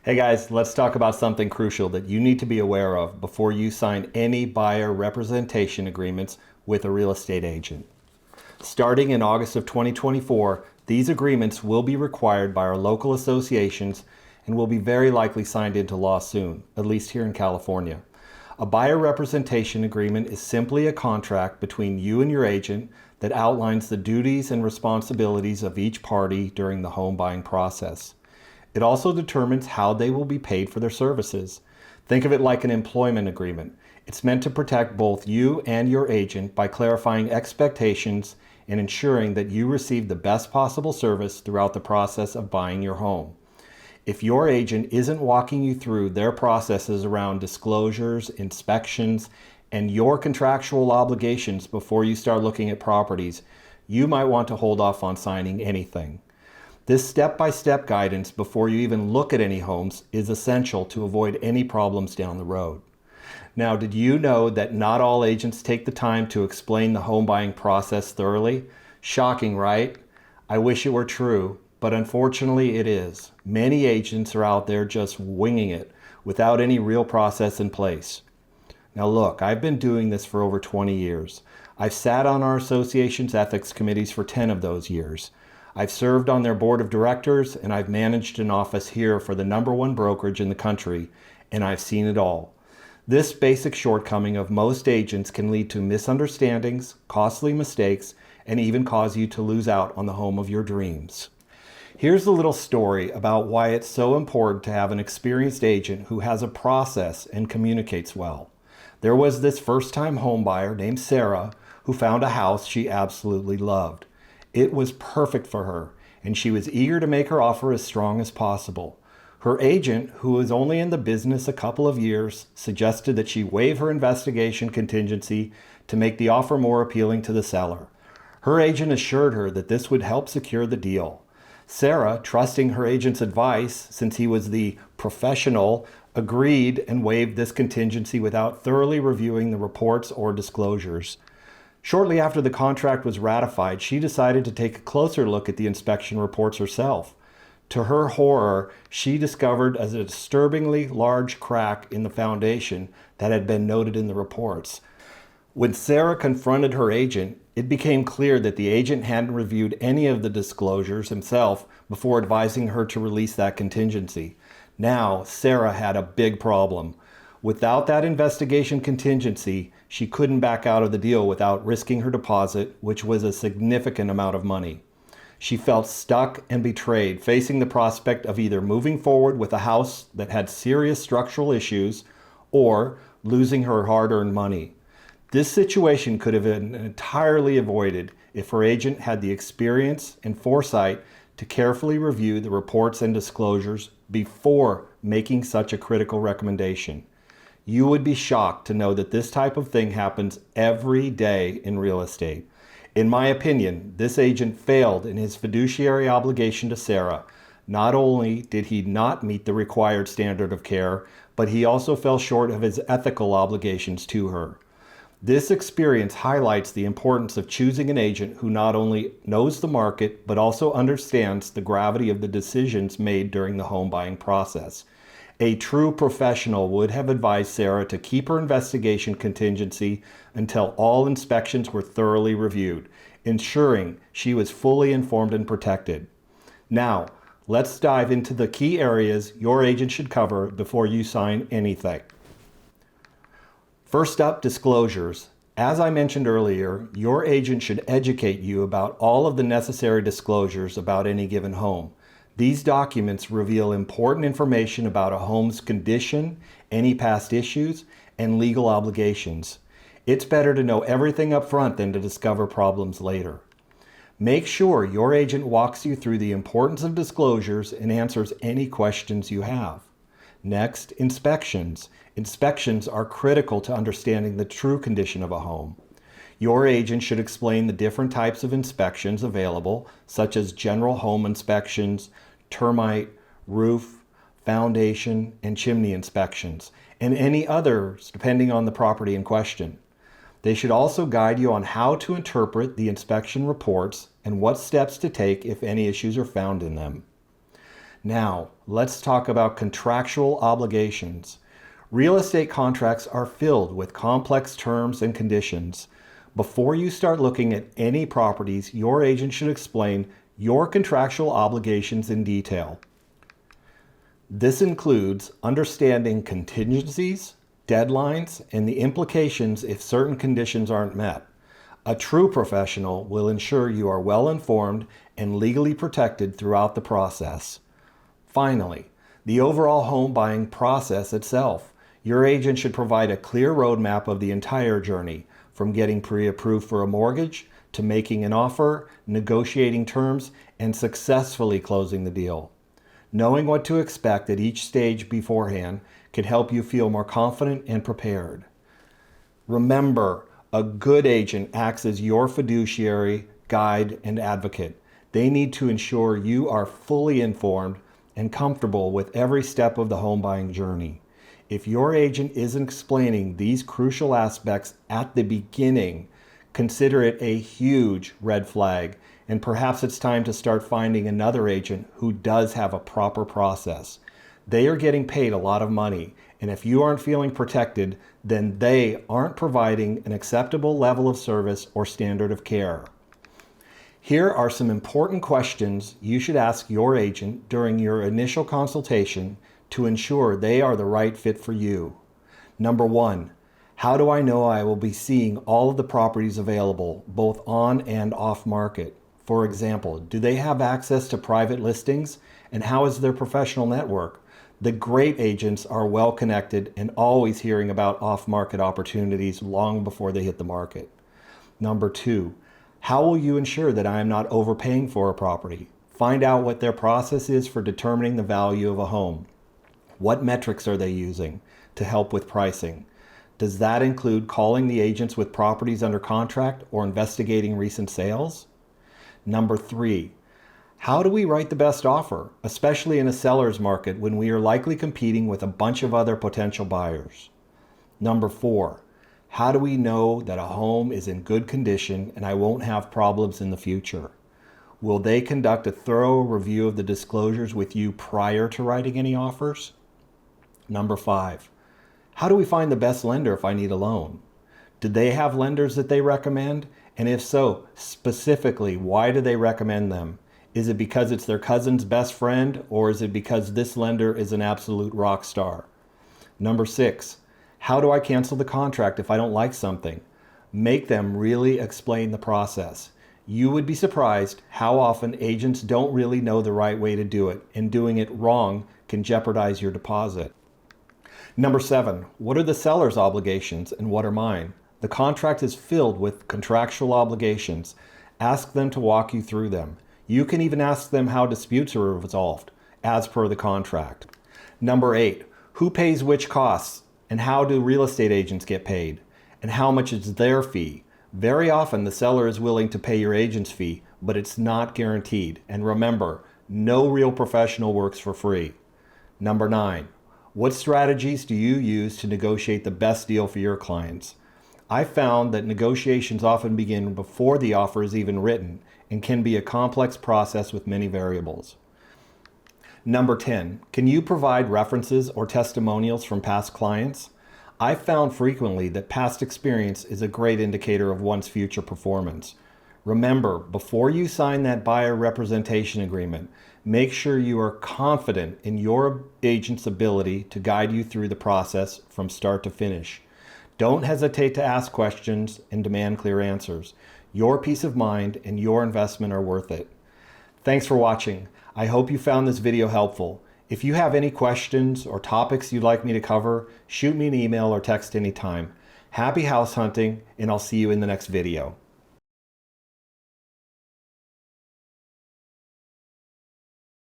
Hey guys, let's talk about something crucial that you need to be aware of before you sign any buyer representation agreements with a real estate agent. Starting in August of 2024, these agreements will be required by our local associations and will be very likely signed into law soon, at least here in California. A buyer representation agreement is simply a contract between you and your agent that outlines the duties and responsibilities of each party during the home buying process. It also determines how they will be paid for their services. Think of it like an employment agreement. It's meant to protect both you and your agent by clarifying expectations and ensuring that you receive the best possible service throughout the process of buying your home. If your agent isn't walking you through their processes around disclosures, inspections, and your contractual obligations before you start looking at properties, you might want to hold off on signing anything. This step-by-step guidance before you even look at any homes is essential to avoid any problems down the road. Now, did you know that not all agents take the time to explain the home buying process thoroughly? Shocking, right? I wish it were true, but unfortunately it is. Many agents are out there just winging it without any real process in place. Now look, I've been doing this for over 20 years. I've sat on our association's ethics committees for 10 of those years. I've served on their board of directors, and I've managed an office here for the #1 brokerage in the country, and I've seen it all. This basic shortcoming of most agents can lead to misunderstandings, costly mistakes, and even cause you to lose out on the home of your dreams. Here's a little story about why it's so important to have an experienced agent who has a process and communicates well. There was this first-time home buyer named Sarah who found a house she absolutely loved. It was perfect for her, and she was eager to make her offer as strong as possible. Her agent, who was only in the business a couple of years, suggested that she waive her investigation contingency to make the offer more appealing to the seller. Her agent assured her that this would help secure the deal. Sarah, trusting her agent's advice, since he was the professional, agreed and waived this contingency without thoroughly reviewing the reports or disclosures. Shortly after the contract was ratified, she decided to take a closer look at the inspection reports herself. To her horror, she discovered a disturbingly large crack in the foundation that had been noted in the reports. When Sarah confronted her agent, it became clear that the agent hadn't reviewed any of the disclosures himself before advising her to release that contingency. Now, Sarah had a big problem. Without that investigation contingency, she couldn't back out of the deal without risking her deposit, which was a significant amount of money. She felt stuck and betrayed, facing the prospect of either moving forward with a house that had serious structural issues or losing her hard-earned money. This situation could have been entirely avoided if her agent had the experience and foresight to carefully review the reports and disclosures before making such a critical recommendation. You would be shocked to know that this type of thing happens every day in real estate. In my opinion, this agent failed in his fiduciary obligation to Sarah. Not only did he not meet the required standard of care, but he also fell short of his ethical obligations to her. This experience highlights the importance of choosing an agent who not only knows the market, but also understands the gravity of the decisions made during the home buying process. A true professional would have advised Sarah to keep her investigation contingency until all inspections were thoroughly reviewed, ensuring she was fully informed and protected. Now, let's dive into the key areas your agent should cover before you sign anything. First up, disclosures. As I mentioned earlier, your agent should educate you about all of the necessary disclosures about any given home. These documents reveal important information about a home's condition, any past issues, and legal obligations. It's better to know everything up front than to discover problems later. Make sure your agent walks you through the importance of disclosures and answers any questions you have. Next, inspections. Inspections are critical to understanding the true condition of a home. Your agent should explain the different types of inspections available, such as general home inspections, termite, roof, foundation, and chimney inspections, and any others depending on the property in question. They should also guide you on how to interpret the inspection reports and what steps to take if any issues are found in them. Now, let's talk about contractual obligations. Real estate contracts are filled with complex terms and conditions. Before you start looking at any properties, your agent should explain your contractual obligations in detail. This includes understanding contingencies, deadlines, and the implications if certain conditions aren't met. A true professional will ensure you are well informed and legally protected throughout the process. Finally, the overall home buying process itself. Your agent should provide a clear roadmap of the entire journey, from getting pre-approved for a mortgage to making an offer, negotiating terms, and successfully closing the deal. Knowing what to expect at each stage beforehand can help you feel more confident and prepared. Remember, a good agent acts as your fiduciary, guide, and advocate. They need to ensure you are fully informed and comfortable with every step of the home buying journey. If your agent isn't explaining these crucial aspects at the beginning, consider it a huge red flag, and perhaps it's time to start finding another agent who does have a proper process. They are getting paid a lot of money, and if you aren't feeling protected, then they aren't providing an acceptable level of service or standard of care. Here are some important questions you should ask your agent during your initial consultation to ensure they are the right fit for you. Number 1, how do I know I will be seeing all of the properties available, both on and off market? For example, do they have access to private listings, and how is their professional network? The great agents are well connected and always hearing about off-market opportunities long before they hit the market. Number 2, how will you ensure that I am not overpaying for a property? Find out what their process is for determining the value of a home. What metrics are they using to help with pricing? Does that include calling the agents with properties under contract or investigating recent sales? Number 3, how do we write the best offer, especially in a seller's market when we are likely competing with a bunch of other potential buyers? Number 4, how do we know that a home is in good condition and I won't have problems in the future? Will they conduct a thorough review of the disclosures with you prior to writing any offers? Number 5, how do we find the best lender if I need a loan? Do they have lenders that they recommend? And if so, specifically, why do they recommend them? Is it because it's their cousin's best friend, or is it because this lender is an absolute rock star? Number 6, how do I cancel the contract if I don't like something? Make them really explain the process. You would be surprised how often agents don't really know the right way to do it, and doing it wrong can jeopardize your deposit. Number 7, what are the seller's obligations and what are mine? The contract is filled with contractual obligations. Ask them to walk you through them. You can even ask them how disputes are resolved, as per the contract. Number 8, who pays which costs, and how do real estate agents get paid, and how much is their fee? Very often the seller is willing to pay your agent's fee, but it's not guaranteed. And remember, no real professional works for free. Number 9, what strategies do you use to negotiate the best deal for your clients? I found that negotiations often begin before the offer is even written and can be a complex process with many variables. Number 10, can you provide references or testimonials from past clients? I found frequently that past experience is a great indicator of one's future performance. Remember, before you sign that buyer representation agreement, make sure you are confident in your agent's ability to guide you through the process from start to finish. Don't hesitate to ask questions and demand clear answers. Your peace of mind and your investment are worth it. Thanks for watching. I hope you found this video helpful. If you have any questions or topics you'd like me to cover, shoot me an email or text anytime. Happy house hunting, and I'll see you in the next video.